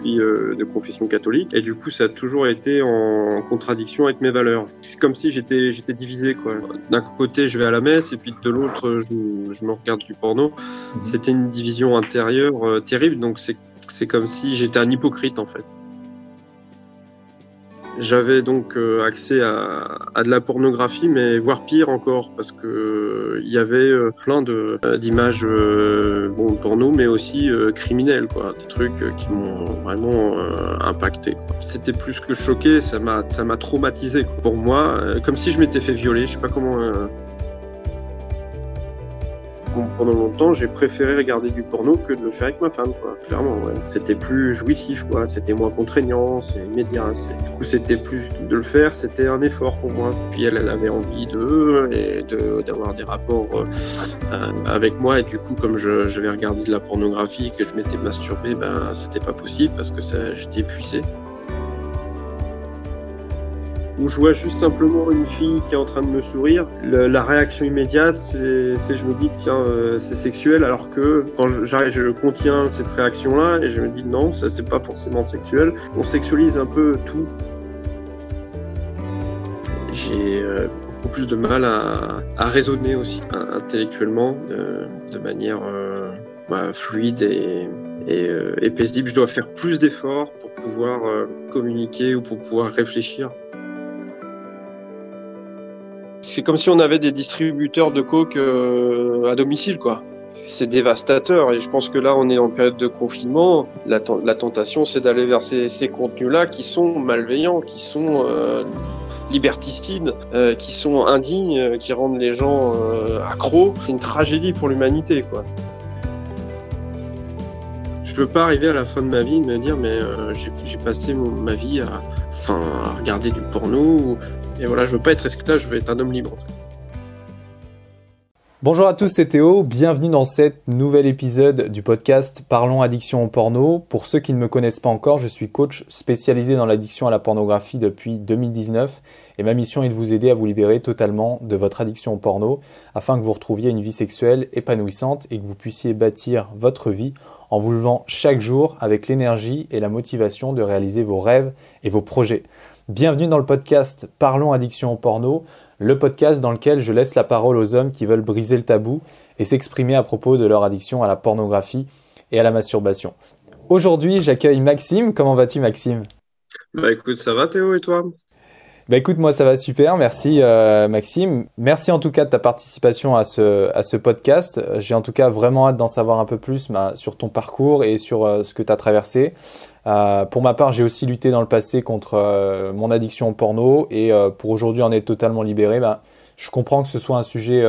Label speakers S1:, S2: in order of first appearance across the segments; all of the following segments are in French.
S1: suis de confession catholique et du coup ça a toujours été en contradiction avec mes valeurs. C'est comme si j'étais divisé quoi. D'un côté je vais à la messe et puis de l'autre je me regarde du porno. C'était une division intérieure terrible, donc c'est comme si j'étais un hypocrite en fait. J'avais donc accès à de la pornographie, mais voire pire encore, parce que il y avait plein d'images porno, mais aussi criminelles, quoi, des trucs qui m'ont vraiment impacté, quoi. C'était plus que choqué, ça m'a traumatisé, quoi. Pour moi, comme si je m'étais fait violer, je sais pas comment. Pendant longtemps, j'ai préféré regarder du porno que de le faire avec ma femme, quoi. Clairement, ouais. C'était plus jouissif, quoi. C'était moins contraignant, c'est immédiat. Du coup, c'était plus de le faire, c'était un effort pour moi. Puis elle avait envie d'avoir des rapports avec moi. Et du coup, comme j'avais regardé de la pornographie, que je m'étais masturbé, ben, c'était pas possible parce que j'étais épuisé. Où je vois juste simplement une fille qui est en train de me sourire, la réaction immédiate, c'est je me dis tiens c'est sexuel, alors que quand je contiens cette réaction-là et je me dis non, ça c'est pas forcément sexuel. On sexualise un peu tout. J'ai beaucoup plus de mal à raisonner aussi intellectuellement de manière fluide et paisible. Je dois faire plus d'efforts pour pouvoir communiquer ou pour pouvoir réfléchir. C'est comme si on avait des distributeurs de coke à domicile, quoi. C'est dévastateur et je pense que là, on est en période de confinement. La tentation, c'est d'aller vers ces contenus-là qui sont malveillants, qui sont liberticides, qui sont indignes, qui rendent les gens accros. C'est une tragédie pour l'humanité, quoi. Je veux pas arriver à la fin de ma vie et me dire mais j'ai passé ma vie à regarder du porno. Et voilà, je veux pas être esclave, je veux être un homme libre.
S2: Bonjour à tous, c'est Théo. Bienvenue dans cet nouvel épisode du podcast Parlons addiction au porno. Pour ceux qui ne me connaissent pas encore, je suis coach spécialisé dans l'addiction à la pornographie depuis 2019 et ma mission est de vous aider à vous libérer totalement de votre addiction au porno afin que vous retrouviez une vie sexuelle épanouissante et que vous puissiez bâtir votre vie en vous levant chaque jour avec l'énergie et la motivation de réaliser vos rêves et vos projets. Bienvenue dans le podcast Parlons addiction au porno, le podcast dans lequel je laisse la parole aux hommes qui veulent briser le tabou et s'exprimer à propos de leur addiction à la pornographie et à la masturbation. Aujourd'hui, j'accueille Maxime. Comment vas-tu, Maxime ?
S1: Bah écoute, ça va Théo et toi ?
S2: Bah écoute, moi ça va super, merci Maxime. Merci en tout cas de ta participation à ce podcast. J'ai en tout cas vraiment hâte d'en savoir un peu plus sur ton parcours et sur ce que tu as traversé. Pour ma part, j'ai aussi lutté dans le passé contre mon addiction au porno et pour aujourd'hui en être totalement libéré, je comprends que ce soit un sujet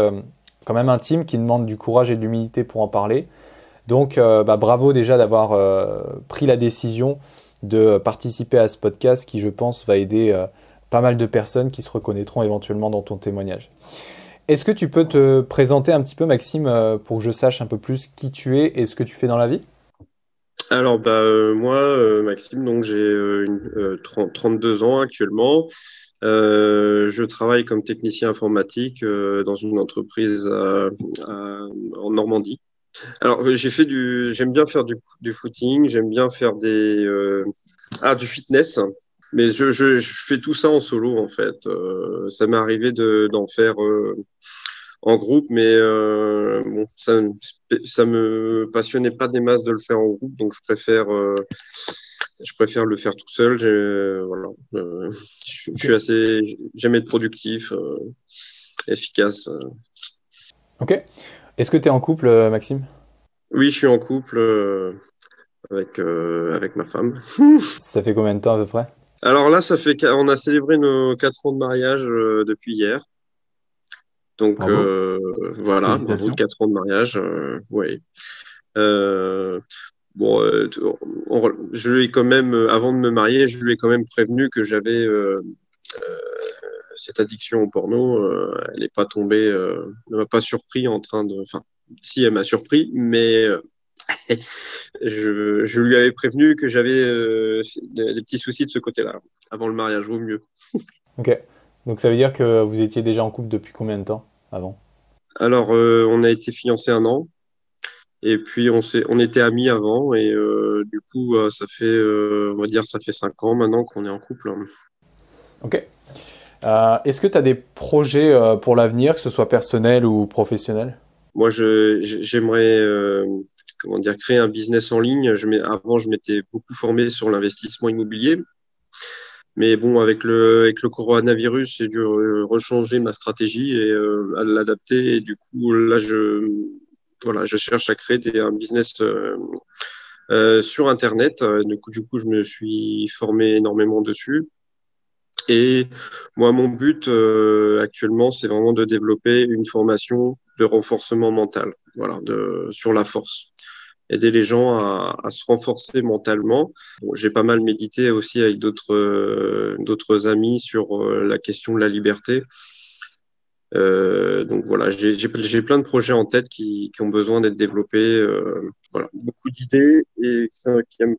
S2: quand même intime qui demande du courage et de l'humilité pour en parler. Donc bravo déjà d'avoir pris la décision de participer à ce podcast qui, je pense, va aider pas mal de personnes qui se reconnaîtront éventuellement dans ton témoignage. Est-ce que tu peux te présenter un petit peu, Maxime, pour que je sache un peu plus qui tu es et ce que tu fais dans la vie ?
S1: Alors moi, Maxime, donc j'ai 32 ans actuellement. Je travaille comme technicien informatique dans une entreprise en Normandie. Alors j'aime bien faire du footing, j'aime bien faire du fitness. Mais je fais tout ça en solo en fait. Ça m'est arrivé d'en faire en groupe, mais bon, ça me passionnait pas des masses de le faire en groupe, donc je préfère le faire tout seul. Voilà, j'aime être productif, efficace.
S2: Ok. Est-ce que tu es en couple, Maxime ?
S1: Oui, je suis en couple avec ma femme.
S2: Ça fait combien de temps à peu près ?
S1: Alors là, on a célébré nos 4 ans de mariage depuis hier. Donc voilà, bravo, 4 ans de mariage. Ouais. Je lui ai quand même, avant de me marier, je lui ai quand même prévenu que j'avais cette addiction au porno. Elle n'est pas tombée, elle m'a pas surpris en train de. Enfin, si, elle m'a surpris, mais je lui avais prévenu que j'avais des petits soucis de ce côté-là. Avant le mariage, vaut mieux.
S2: Ok. Donc ça veut dire que vous étiez déjà en couple depuis combien de temps avant ?
S1: Alors, on a été fiancés 1 an. Et puis on était amis avant et du coup ça fait on va dire ça fait 5 ans maintenant qu'on est en couple.
S2: Ok. Est-ce que tu as des projets pour l'avenir, que ce soit personnel ou professionnel?
S1: Moi j'aimerais comment dire créer un business en ligne. Avant je m'étais beaucoup formé sur l'investissement immobilier, mais bon avec le coronavirus j'ai dû rechanger ma stratégie et à l'adapter et du coup là je cherche à créer un business sur Internet. Du coup, je me suis formé énormément dessus. Et moi, mon but actuellement, c'est vraiment de développer une formation de renforcement mental, voilà, sur la force. Aider les gens à se renforcer mentalement. Bon, j'ai pas mal médité aussi avec d'autres amis sur la question de la liberté. Donc voilà, j'ai plein de projets en tête qui ont besoin d'être développés. Voilà, beaucoup d'idées et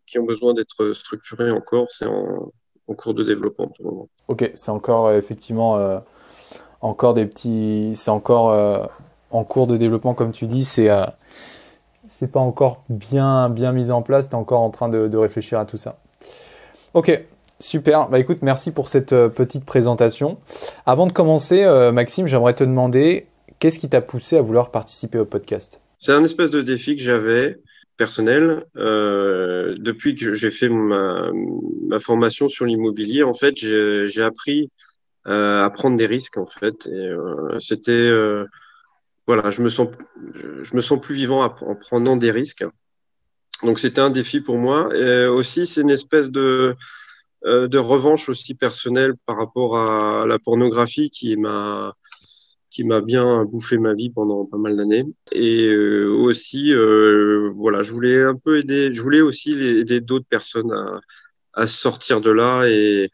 S1: qui ont besoin d'être structurées encore. C'est en cours de développement pour le moment.
S2: Ok, c'est encore effectivement encore des petits. C'est encore en cours de développement, comme tu dis. C'est pas encore bien mis en place. Tu es encore en train de réfléchir à tout ça. Ok, super. Bah écoute, merci pour cette petite présentation. Avant de commencer, Maxime, j'aimerais te demander qu'est-ce qui t'a poussé à vouloir participer au podcast?
S1: C'est un espèce de défi que j'avais personnel depuis que j'ai fait ma formation sur l'immobilier. En fait, j'ai appris à prendre des risques en fait. Et c'était voilà, je me sens plus vivant en prenant des risques. Donc c'était un défi pour moi. Et aussi, c'est une espèce de revanche aussi personnelle par rapport à la pornographie qui m'a bien bouffé ma vie pendant pas mal d'années. Et aussi, voilà, je voulais un peu aider, je voulais aussi aider d'autres personnes à sortir de là. Et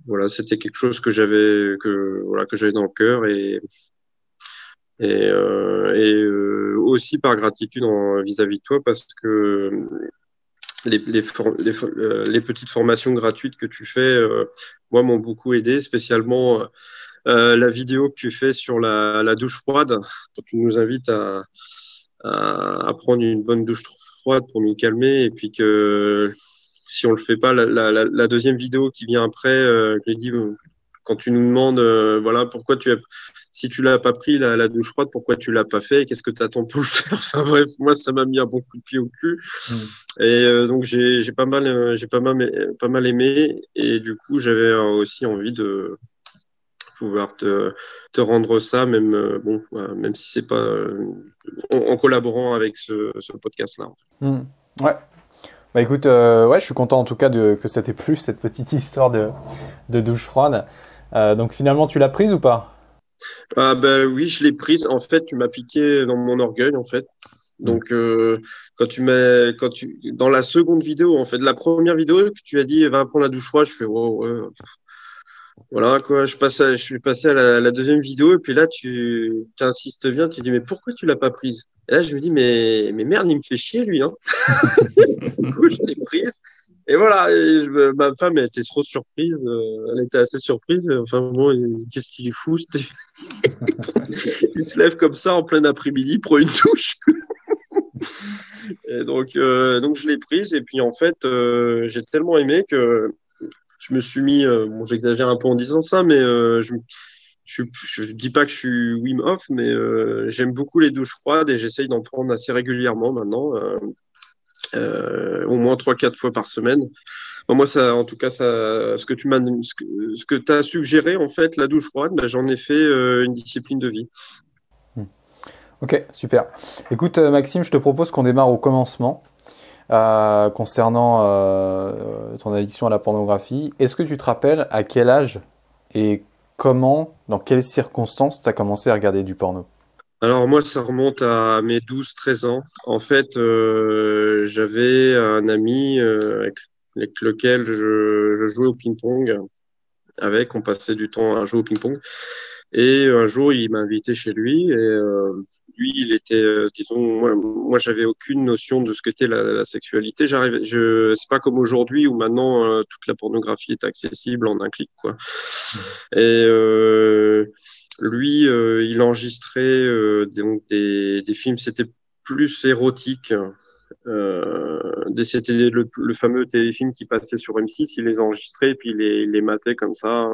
S1: voilà, c'était quelque chose que j'avais dans le cœur et aussi par gratitude vis-à-vis de toi parce que les petites formations gratuites que tu fais, moi, m'ont beaucoup aidé, spécialement la vidéo que tu fais sur la douche froide, quand tu nous invites à prendre une bonne douche froide pour nous calmer, et puis que si on le fait pas, la deuxième vidéo qui vient après, je l'ai dit, quand tu nous demandes, voilà, si tu l'as pas pris la douche froide, pourquoi tu l'as pas fait, qu'est-ce que tu attends pour le faire? Enfin bref, moi ça m'a mis un bon coup de pied au cul.
S2: Hmm.
S1: Et donc j'ai pas mal aimé, et du coup j'avais aussi envie de pouvoir te rendre ça, même bon, même si c'est pas en collaborant avec ce podcast-là.
S2: Hmm. Ouais. Bah écoute, ouais, je suis content en tout cas que ça t'ait plu, cette petite histoire de douche froide. Donc finalement, tu l'as prise ou pas?
S1: Ah ben oui, je l'ai prise. En fait, tu m'as piqué dans mon orgueil, en fait.
S2: Hmm.
S1: Donc, dans la seconde vidéo, en fait, la première vidéo que tu as dit, va prendre la douche froide, je fais, oh, ouais. Voilà, quoi. Je suis passé à la deuxième vidéo, et puis là, tu insistes bien, tu dis, mais pourquoi tu l'as pas prise? Et là, je me dis, mais merde, il me fait chier, lui, hein. Du coup, je l'ai prise. Et voilà, ma femme elle était trop surprise, elle était assez surprise. Enfin bon, qu'est-ce qu'il est fou, il se lève comme ça en plein après-midi, prend une douche. Et donc je l'ai prise et puis en fait, j'ai tellement aimé que je me suis mis, bon j'exagère un peu en disant ça, mais je dis pas que je suis Wim Hof, mais j'aime beaucoup les douches froides et j'essaye d'en prendre assez régulièrement maintenant, au moins 3-4 fois par semaine. Bon, moi, ça, en tout cas, ce que tu as suggéré, en fait, la douche froide, bah, j'en ai fait une discipline de vie.
S2: Hmm. Ok, super. Écoute, Maxime, je te propose qu'on démarre au commencement concernant ton addiction à la pornographie. Est-ce que tu te rappelles à quel âge et comment, dans quelles circonstances, tu as commencé à regarder du porno?
S1: Alors moi, ça remonte à mes 12-13 ans. En fait, j'avais un ami avec lequel je jouais au ping-pong. On passait du temps à jouer au ping-pong. Et un jour, il m'a invité chez lui. Et lui, il était, disons, moi, j'avais aucune notion de ce qu'était la sexualité. C'est pas comme aujourd'hui où maintenant toute la pornographie est accessible en un clic, quoi. Et lui, il enregistrait donc des films. C'était plus érotiques. C'était le fameux téléfilm qui passait sur M6, il les enregistrait et puis il les matait comme ça.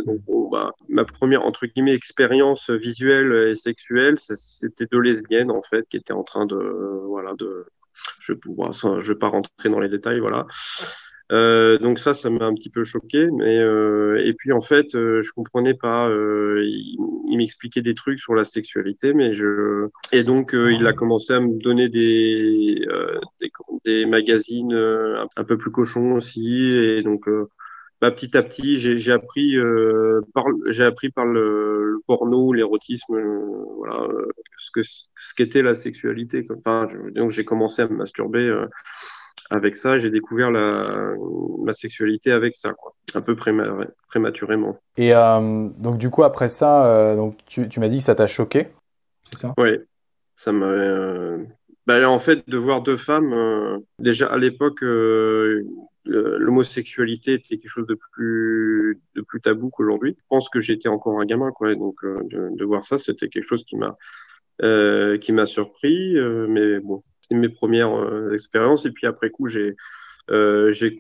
S1: Donc bon, bah, ma première entre guillemets expérience visuelle et sexuelle, c'était deux lesbiennes en fait qui étaient en train de voilà de je vais pas rentrer dans les détails, voilà. Donc ça m'a un petit peu choqué, mais et puis en fait, je comprenais pas. Il m'expliquait des trucs sur la sexualité, mais et donc il a commencé à me donner des magazines un peu plus cochons aussi, et donc bah, petit à petit, j'ai appris par le porno, l'érotisme, voilà, ce qu'était la sexualité. Enfin, donc j'ai commencé à me masturber. Avec ça, j'ai découvert ma sexualité avec ça, quoi. Un peu prématurément.
S2: Et donc du coup après ça, donc tu m'as dit que ça t'a choqué, c'est ça?
S1: Oui, ça m'a. Bah, en fait, de voir deux femmes, déjà à l'époque, l'homosexualité était quelque chose de plus tabou qu'aujourd'hui. Je pense que j'étais encore un gamin, quoi. Et donc, de voir ça, c'était quelque chose qui m'a surpris. Mais bon, c'était mes premières expériences. Et puis après coup, j'ai pu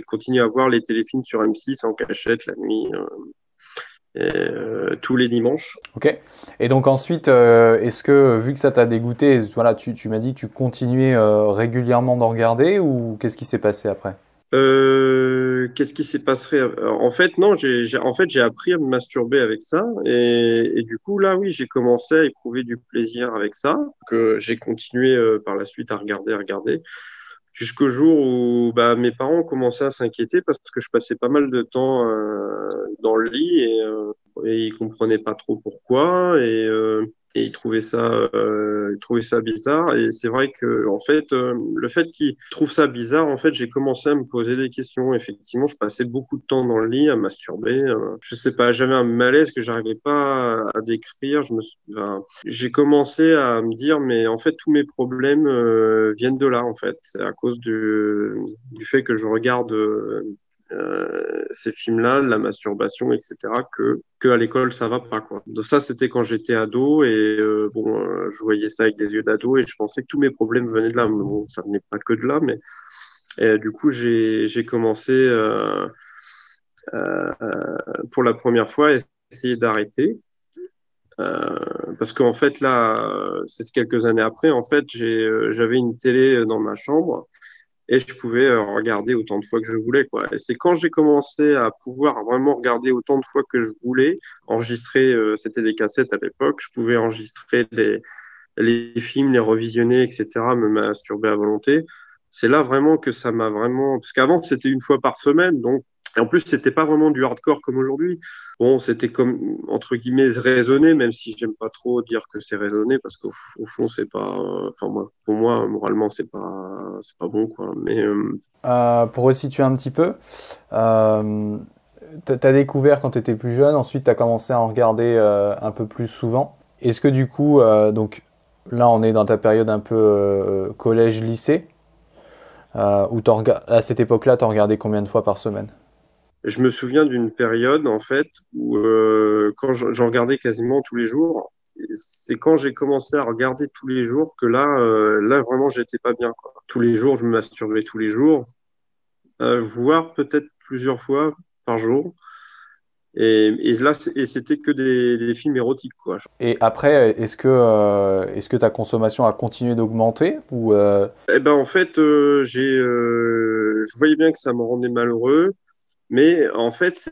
S1: continuer à voir les téléfilms sur M6 en cachette la nuit, tous les dimanches.
S2: Ok. Et donc ensuite, est-ce que vu que ça t'a dégoûté, voilà, tu m'as dit que tu continuais régulièrement d'en regarder ou qu'est-ce qui s'est passé après?
S1: Qu'est-ce qui s'est passé? En fait, non, en fait, j'ai appris à me masturber avec ça. Et du coup, là, oui, j'ai commencé à éprouver du plaisir avec ça, que j'ai continué par la suite à regarder. Jusqu'au jour où bah, mes parents ont commencé à s'inquiéter parce que je passais pas mal de temps dans le lit et ils comprenaient pas trop pourquoi et ils trouvaient ça bizarre. Et c'est vrai que en fait, le fait qu'ils trouvent ça bizarre, en fait, j'ai commencé à me poser des questions. Effectivement, je passais beaucoup de temps dans le lit à masturber. Je sais pas, j'avais un malaise que j'arrivais pas à décrire. Enfin, j'ai commencé à me dire, mais en fait, tous mes problèmes viennent de là, en fait. C'est à cause du fait que je regarde ces films-là, de la masturbation, etc., que à l'école, ça va pas, quoi. Donc ça, c'était quand j'étais ado et bon, je voyais ça avec des yeux d'ado et je pensais que tous mes problèmes venaient de là. Mais bon, ça venait pas que de là, mais du coup, j'ai commencé euh, pour la première fois à essayer d'arrêter. Euh, Parce qu'en fait, là, c'est quelques années après, en fait, j'avais une télé dans ma chambre et je pouvais regarder autant de fois que je voulais, quoi. Et c'est quand j'ai commencé à pouvoir vraiment regarder autant de fois que je voulais, enregistrer, c'était des cassettes à l'époque, je pouvais enregistrer les films, les revisionner, etc., me masturber à volonté. C'est là vraiment que ça m'a vraiment, parce qu'avant c'était une fois par semaine, donc et en plus c'était pas vraiment du hardcore comme aujourd'hui. Bon, c'était comme entre guillemets raisonné, même si j'aime pas trop dire que c'est raisonné parce qu'au fond c'est pas, enfin moi, pour moi moralement c'est pas bon quoi. Mais
S2: Pour resituer un petit peu, t'as découvert quand tu étais plus jeune, ensuite tu as commencé à en regarder un peu plus souvent. Est-ce que du coup, donc là on est dans ta période un peu collège-lycée, où à cette époque-là, tu en regardais combien de fois par semaine?
S1: je me souviens d'une période en fait où quand j'en regardais quasiment tous les jours. C'est quand j'ai commencé à regarder tous les jours que là vraiment j'étais pas bien quoi. Tous les jours, je me masturbais tous les jours, voire peut-être plusieurs fois par jour. Et là, c'était que des films érotiques quoi.
S2: Et après, est-ce que ta consommation a continué d'augmenter ou
S1: Eh ben en fait, je voyais bien que ça me rendait malheureux, mais en fait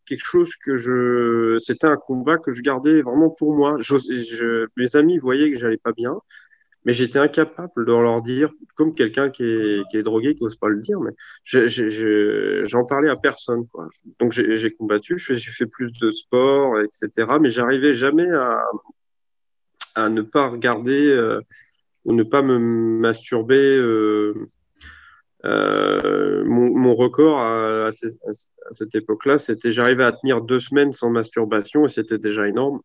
S1: quelque chose c'était un combat que je gardais vraiment pour moi. Mes amis voyaient que j'allais pas bien, mais j'étais incapable de leur dire, comme quelqu'un qui est drogué, qui n'ose pas le dire, mais j'en parlais à personne, quoi. Donc j'ai combattu, j'ai fait plus de sport, etc. Mais j'arrivais jamais à ne pas regarder ou ne pas me masturber. Mon record à cette époque-là, c'était j'arrivais à tenir 2 semaines sans masturbation et c'était déjà énorme.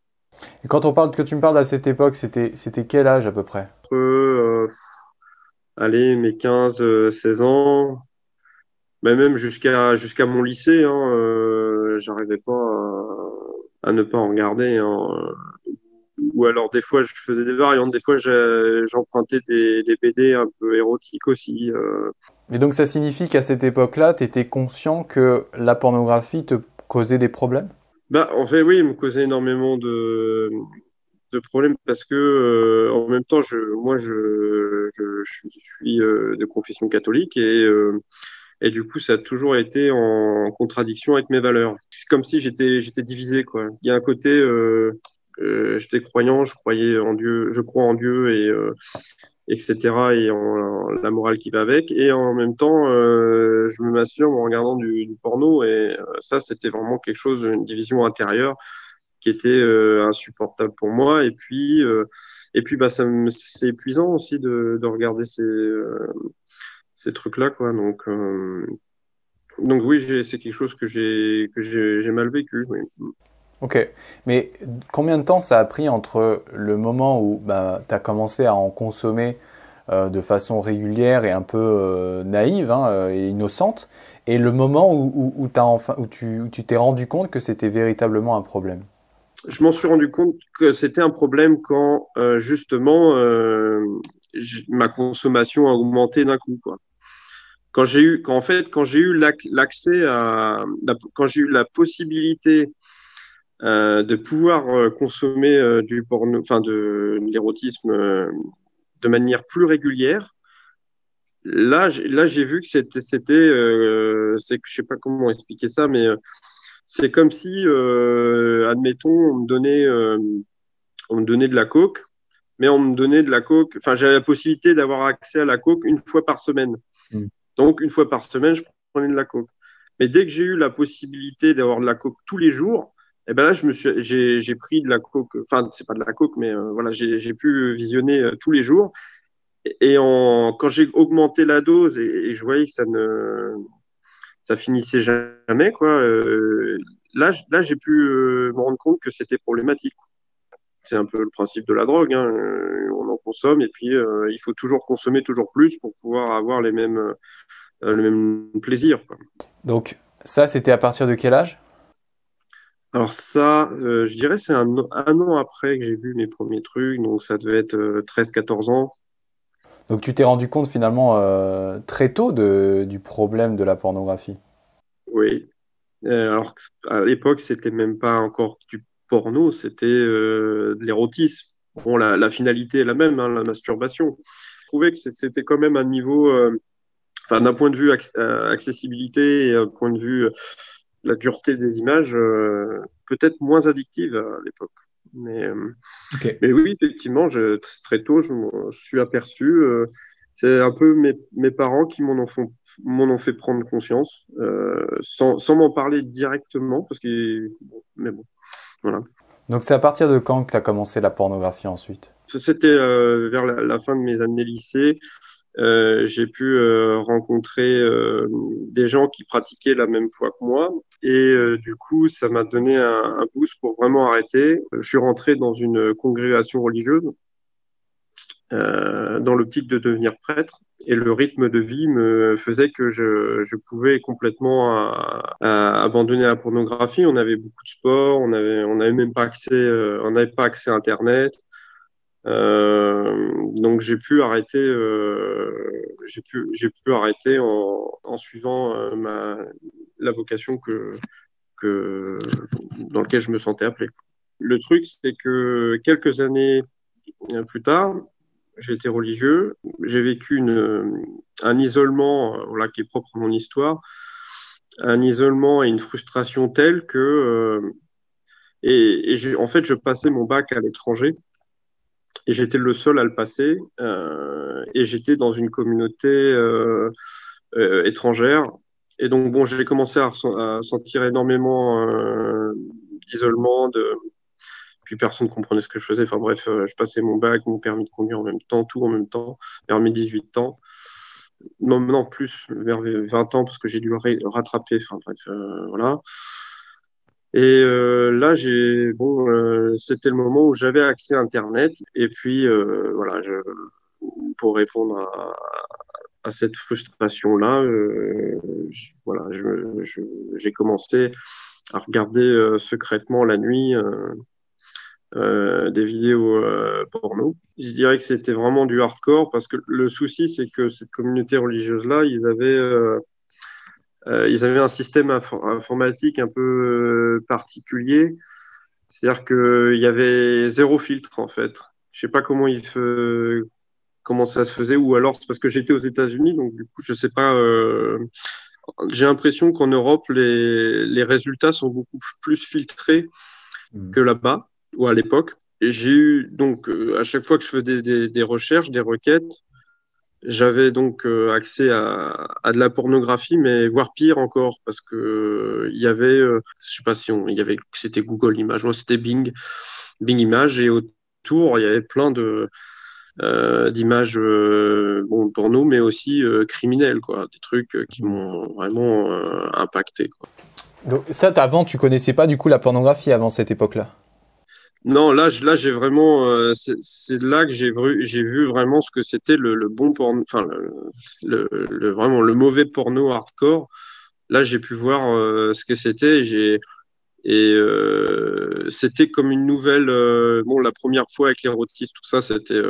S2: et quand que tu me parles à cette époque, c'était quel âge à peu près?
S1: Allez, mes 15 16 ans, mais même jusqu'à mon lycée, hein, j'arrivais pas à ne pas en regarder, hein. ou alors des fois je faisais des variantes, des fois j'empruntais des BD un peu érotiques aussi.
S2: Et donc ça signifie qu'à cette époque-là, tu étais conscient que la pornographie te causait des problèmes?
S1: Bah, en fait, oui, il me causait énormément de problèmes parce que en même temps, je suis de confession catholique et du coup, ça a toujours été en contradiction avec mes valeurs. C'est comme si j'étais divisé, quoi. Il y a un côté, j'étais croyant, je croyais en Dieu, je crois en Dieu etc. et en la morale qui va avec. Et en même temps, je me masturbe en regardant du porno et ça, c'était vraiment quelque chose, une division intérieure qui était insupportable pour moi. Et puis bah, c'est épuisant aussi de regarder ces trucs-là, quoi. Donc oui, c'est quelque chose que j'ai mal vécu. Oui.
S2: Ok, mais combien de temps ça a pris entre le moment où bah, tu as commencé à en consommer de façon régulière et un peu naïve hein, et innocente, et le moment où tu t'es rendu compte que c'était véritablement un problème?
S1: Je m'en suis rendu compte que c'était un problème quand justement ma consommation a augmenté d'un coup, quoi. Quand j'ai eu l'accès quand j'ai eu la possibilité de pouvoir consommer du porno, enfin de l'érotisme de manière plus régulière. Là, j'ai vu que je sais pas comment expliquer ça, mais c'est comme si, admettons, on me donnait de la coke, mais on me donnait de la coke. Enfin, j'avais la possibilité d'avoir accès à la coke une fois par semaine.
S2: Mm.
S1: Donc, une fois par semaine, je prenais de la coke. Mais dès que j'ai eu la possibilité d'avoir de la coke tous les jours, et ben là, j'ai pris de la coke. Enfin, c'est pas de la coke, mais voilà, j'ai pu visionner tous les jours. Quand j'ai augmenté la dose et je voyais que ça finissait jamais, quoi. Là, j'ai pu me rendre compte que c'était problématique. C'est un peu le principe de la drogue, hein. On en consomme et puis il faut toujours consommer toujours plus pour pouvoir avoir le même plaisir, quoi.
S2: Donc ça, c'était à partir de quel âge?
S1: Alors ça, je dirais c'est un an après que j'ai vu mes premiers trucs, donc ça devait être 13-14 ans.
S2: Donc tu t'es rendu compte finalement très tôt du problème de la pornographie.
S1: Oui. Alors à l'époque, c'était même pas encore du porno, c'était de l'érotisme. Bon, la finalité est la même, hein, la masturbation. Je trouvais que c'était quand même un niveau, enfin, d'un point de vue accessibilité et un point de vue la dureté des images, peut-être moins addictive à l'époque. Mais, euh,
S2: Ok.
S1: mais oui, effectivement, très tôt, je m'en suis aperçu. C'est un peu mes parents qui m'en ont fait prendre conscience, sans m'en parler directement, mais bon, voilà.
S2: Donc c'est à partir de quand que tu as commencé la pornographie ensuite?
S1: C'était vers la fin de mes années lycée. J'ai pu rencontrer des gens qui pratiquaient la même foi que moi. Et du coup, ça m'a donné un boost pour vraiment arrêter. Je suis rentré dans une congrégation religieuse dans l'optique de devenir prêtre. Et le rythme de vie me faisait que je pouvais complètement abandonner la pornographie. On avait beaucoup de sport, on n'avait même pas accès, on n'avait pas accès à Internet. Donc j'ai pu arrêter en suivant la vocation dans laquelle je me sentais appelé. Le truc, c'est que quelques années plus tard, j'ai été religieux, j'ai vécu un isolement, voilà, qui est propre à mon histoire, un isolement et une frustration telle que en fait, je passais mon bac à l'étranger. Et j'étais le seul à le passer. Et j'étais dans une communauté étrangère. Et donc, bon, j'ai commencé à sentir énormément d'isolement. Puis personne ne comprenait ce que je faisais. Enfin bref, je passais mon bac, mon permis de conduire en même temps, tout en même temps, vers mes 18 ans. Non, non, plus, vers 20 ans, parce que j'ai dû rattraper. Enfin bref, voilà. Et là, c'était le moment où j'avais accès à Internet. Et puis, voilà, pour répondre à cette frustration-là, voilà, j'ai commencé à regarder secrètement la nuit des vidéos porno. Je dirais que c'était vraiment du hardcore parce que le souci, c'est que cette communauté religieuse-là, ils avaient un système informatique un peu particulier. C'est-à-dire qu'il y avait zéro filtre, en fait. Je sais pas comment ça se faisait, ou alors c'est parce que j'étais aux États-Unis, donc du coup, je sais pas. J'ai l'impression qu'en Europe, les résultats sont beaucoup plus filtrés que là-bas, ou à l'époque. Et j'ai eu, donc, à chaque fois que je faisais des recherches, des requêtes, j'avais donc accès à de la pornographie, mais voire pire encore, parce que il y avait, je sais pas si il y avait, c'était Google Images, moi c'était Bing Images, et autour il y avait plein d'images bon, porno, mais aussi criminelles, quoi, des trucs qui m'ont vraiment impacté, quoi.
S2: Donc ça, avant, tu connaissais pas du coup la pornographie avant cette époque-là?
S1: Non, là, j'ai vraiment, c'est là que j'ai vu vraiment ce que c'était le bon porno, enfin, vraiment le mauvais porno hardcore. Là, j'ai pu voir ce que c'était. C'était comme une nouvelle. Bon, la première fois avec l'érotisme, tout ça, c'était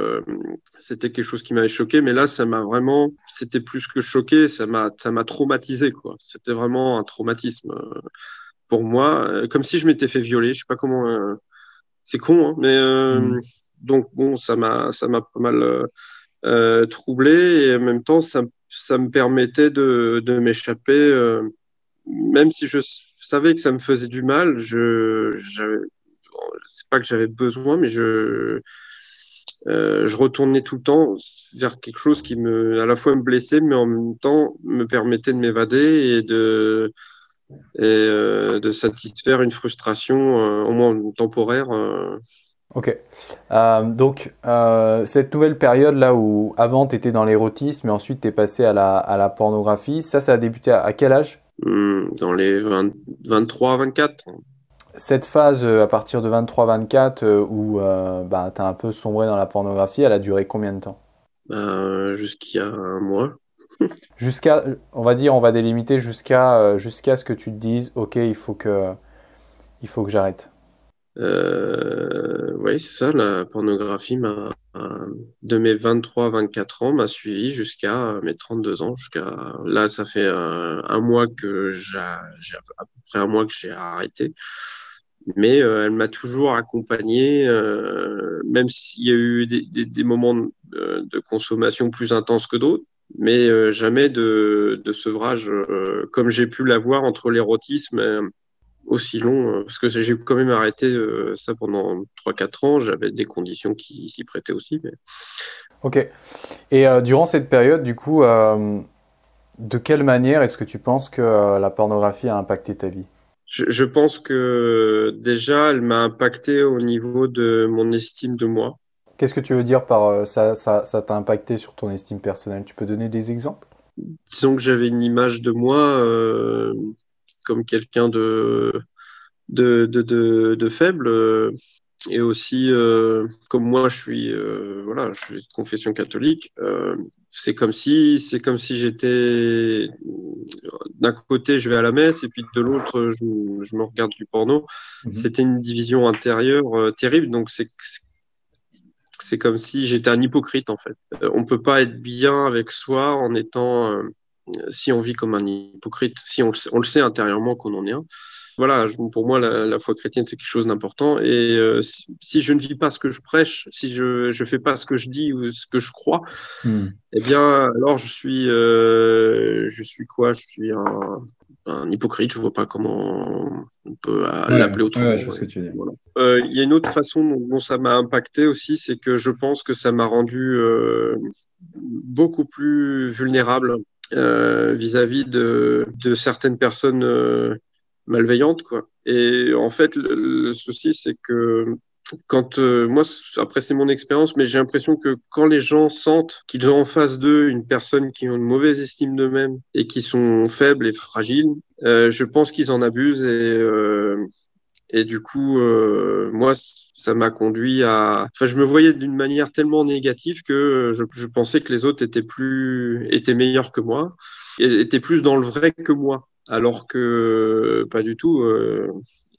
S1: quelque chose qui m'avait choqué. Mais là, ça m'a vraiment. C'était plus que choqué. Ça m'a traumatisé, quoi. C'était vraiment un traumatisme pour moi, comme si je m'étais fait violer. Je sais pas comment. C'est con, hein, mais
S2: Mm.
S1: donc bon, ça m'a pas mal troublé, et en même temps, ça me permettait de m'échapper, même si je savais que ça me faisait du mal. C'est pas que j'avais besoin, mais je retournais tout le temps vers quelque chose qui à la fois me blessait, mais en même temps me permettait de m'évader et de satisfaire une frustration, au moins temporaire.
S2: Ok. Donc, cette nouvelle période là où avant tu étais dans l'érotisme et ensuite tu es passé à la pornographie, ça a débuté à quel âge?
S1: Dans les 23, 24.
S2: Cette phase à partir de 23-24 où bah, tu as un peu sombré dans la pornographie, elle a duré combien de temps?
S1: Jusqu'il y a un mois.
S2: Jusqu'à, on va dire, on va délimiter jusqu'à ce que tu te dises, ok, il faut que j'arrête.
S1: Oui, c'est ça, la pornographie de mes 23, 24 ans, m'a suivi jusqu'à mes 32 ans. Là, ça fait un mois à peu près un mois que j'ai arrêté. Mais elle m'a toujours accompagné, même s'il y a eu des moments de consommation plus intenses que d'autres, mais jamais de sevrage comme j'ai pu l'avoir entre l'érotisme aussi long, parce que j'ai quand même arrêté ça pendant 3 4 ans. J'avais des conditions qui s'y prêtaient aussi.
S2: Ok. Et durant cette période, du coup, de quelle manière est-ce que tu penses que la pornographie a impacté ta vie?
S1: Je pense que déjà, elle m'a impacté au niveau de mon estime de moi.
S2: Qu'est-ce que tu veux dire par ça t'a impacté sur ton estime personnelle? Tu peux donner des exemples?
S1: Disons que j'avais une image de moi comme quelqu'un de faible, et aussi comme moi voilà, je suis de confession catholique. C'est comme si j'étais d'un côté je vais à la messe et puis de l'autre je me regarde du porno.
S2: Mhm.
S1: C'était une division intérieure terrible, donc c'est comme si j'étais un hypocrite en fait. On peut pas être bien avec soi en étant si on vit comme un hypocrite, si on le sait intérieurement qu'on en est un. Voilà, pour moi, la foi chrétienne, c'est quelque chose d'important. Et si je ne vis pas ce que je prêche, si je fais pas ce que je dis ou ce que je crois,
S2: Hmm.
S1: eh bien, alors je suis quoi? Je suis un hypocrite. Je vois pas comment on peut
S2: Ouais,
S1: l'appeler autrement.
S2: ouais, je vois ce que tu veux dire.
S1: Voilà. Il y a une autre façon dont ça m'a impacté aussi, c'est que je pense que ça m'a rendu beaucoup plus vulnérable vis-à-vis de certaines personnes malveillantes, quoi. Et en fait, le souci, c'est que quand moi, après c'est mon expérience, mais j'ai l'impression que quand les gens sentent qu'ils ont en face d'eux une personne qui ont une mauvaise estime d'eux-mêmes et qui sont faibles et fragiles, je pense qu'ils en abusent, et du coup, moi, ça m'a conduit à. Enfin, je me voyais d'une manière tellement négative que je pensais que les autres étaient meilleurs que moi, et étaient plus dans le vrai que moi, alors que pas du tout.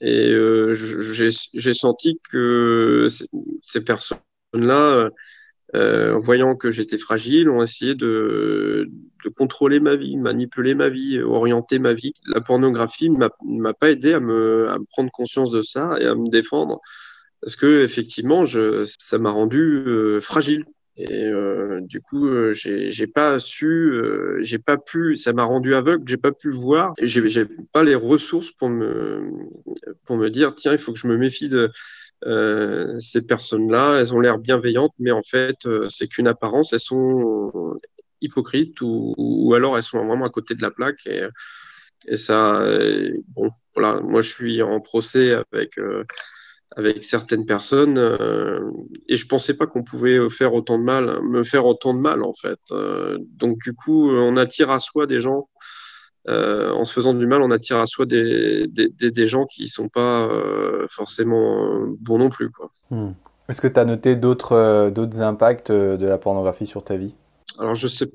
S1: Et j'ai senti que ces personnes-là, en voyant que j'étais fragile, ont essayé de contrôler ma vie, manipuler ma vie, orienter ma vie. La pornographie ne m'a pas aidé à me prendre conscience de ça et à me défendre. Parce que effectivement, ça m'a rendu fragile. Et du coup, j'ai pas su, j'ai pas pu, ça m'a rendu aveugle, j'ai pas pu voir, et j'ai pas les ressources pour me dire, tiens, il faut que je me méfie de ces personnes-là. Elles ont l'air bienveillantes, mais en fait, c'est qu'une apparence. Elles sont hypocrites ou alors elles sont vraiment à côté de la plaque. Et ça, bon, voilà, moi je suis en procès avec certaines personnes et je pensais pas qu'on pouvait faire autant de mal, me faire autant de mal en fait. Donc du coup, on attire à soi des gens. En se faisant du mal, on attire à soi des gens qui sont pas forcément bons non plus, quoi.
S2: Est-ce que tu as noté d'autres impacts de la pornographie sur ta vie?
S1: Alors je sais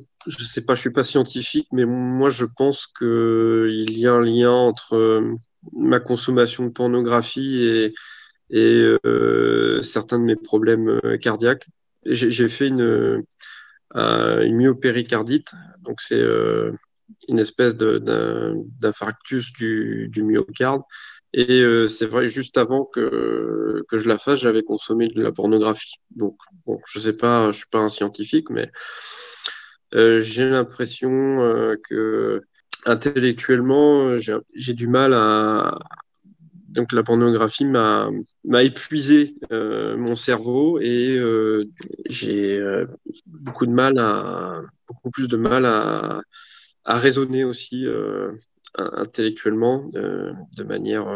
S1: pas, je suis pas scientifique, mais moi je pense que il y a un lien entre ma consommation de pornographie et certains de mes problèmes cardiaques. J'ai fait une myopéricardite, donc c'est une espèce d'infarctus du myocarde. Et c'est vrai, juste avant que je la fasse, j'avais consommé de la pornographie. Donc, bon, je sais pas, je suis pas un scientifique, mais j'ai l'impression que intellectuellement, j'ai du mal à. Donc, la pornographie m'a épuisé mon cerveau et j'ai beaucoup plus de mal à raisonner aussi intellectuellement de manière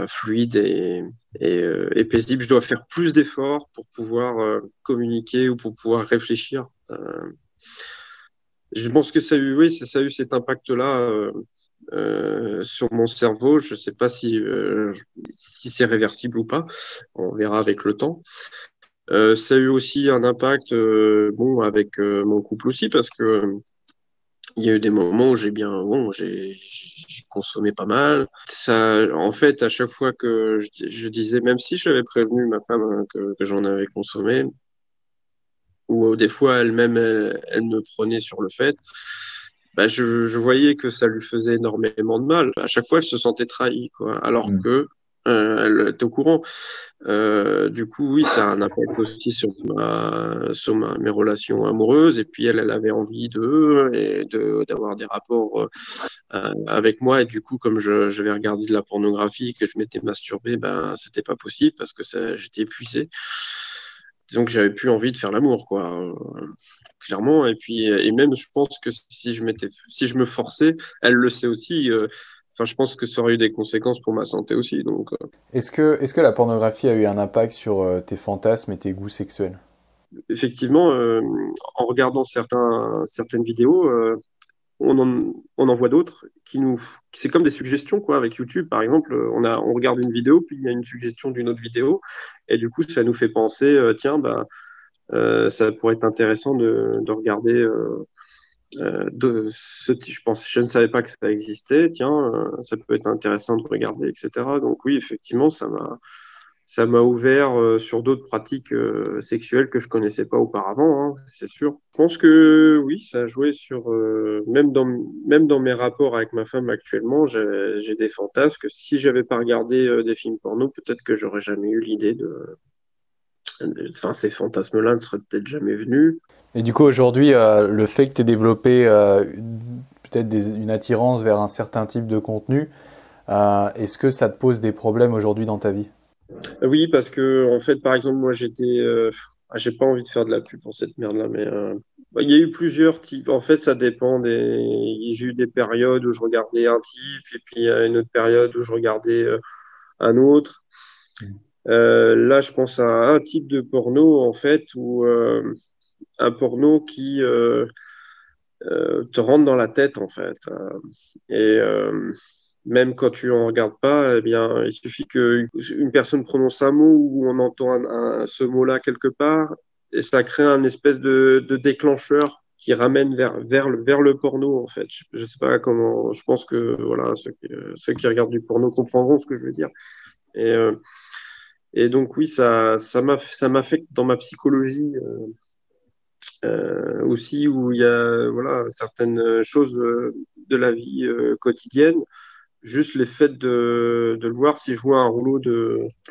S1: fluide et paisible. Je dois faire plus d'efforts pour pouvoir communiquer ou pour pouvoir réfléchir. Je pense que ça a eu cet impact-là sur mon cerveau. Je ne sais pas si c'est réversible ou pas. On verra avec le temps. Ça a eu aussi un impact bon, avec mon couple aussi, parce que il y a eu des moments où j'ai consommé pas mal. Ça, en fait, à chaque fois que je disais, même si j'avais prévenu ma femme hein, que j'en avais consommé, ou des fois elle-même, elle me prenait sur le fait, bah, je voyais que ça lui faisait énormément de mal. À chaque fois, elle se sentait trahie, quoi, alors que elle était au courant. Du coup, oui, ça a un impact aussi mes relations amoureuses. Et puis, elle avait envie d'avoir des rapports avec moi. Et du coup, comme je vais regarder de la pornographie, que je m'étais masturbé, ben, c'était pas possible parce que j'étais épuisé. Disons que j'avais plus envie de faire l'amour, quoi. Clairement. Et puis, et même, je pense que si je me forçais, elle le sait aussi. Enfin, je pense que ça aurait eu des conséquences pour ma santé aussi. Donc,
S2: Est-ce que la pornographie a eu un impact sur tes fantasmes et tes goûts sexuels?
S1: effectivement, en regardant certaines vidéos, on en voit d'autres c'est comme des suggestions, quoi. Avec YouTube, par exemple, on regarde une vidéo, puis il y a une suggestion d'une autre vidéo, et du coup, ça nous fait penser, tiens, bah, ça pourrait être intéressant de regarder je ne savais pas que ça existait, tiens, ça peut être intéressant de regarder, etc. Donc oui, effectivement, ça m'a ouvert sur d'autres pratiques sexuelles que je connaissais pas auparavant, hein, c'est sûr. Je pense que oui, ça a joué sur même dans mes rapports avec ma femme actuellement, j'ai des fantasmes que si j'avais pas regardé des films porno, peut-être que j'aurais jamais eu l'idée enfin ces fantasmes-là ne seraient peut-être jamais venus.
S2: Et du coup, aujourd'hui, le fait que tu aies développé peut-être une attirance vers un certain type de contenu, est-ce que ça te pose des problèmes aujourd'hui dans ta vie?
S1: Oui, parce que en fait, par exemple, moi j'ai pas envie de faire de la pub pour cette merde-là, mais il y a eu plusieurs types. En fait, ça dépend j'ai eu des périodes où je regardais un type, et puis une autre période où je regardais un autre. Là, je pense à un type de porno, en fait, où un porno qui te rentre dans la tête, en fait. Et même quand tu en regardes pas, eh bien, il suffit qu'une personne prononce un mot ou on entend ce mot-là quelque part, et ça crée un espèce de déclencheur qui ramène vers le porno, en fait. Je sais pas comment, je pense que voilà, ceux qui regardent du porno comprendront ce que je veux dire. Et, euh, et donc, oui, ça m'affecte dans ma psychologie aussi, où il y a voilà, certaines choses de la vie quotidienne. Juste les faits de le voir, si je vois un rouleau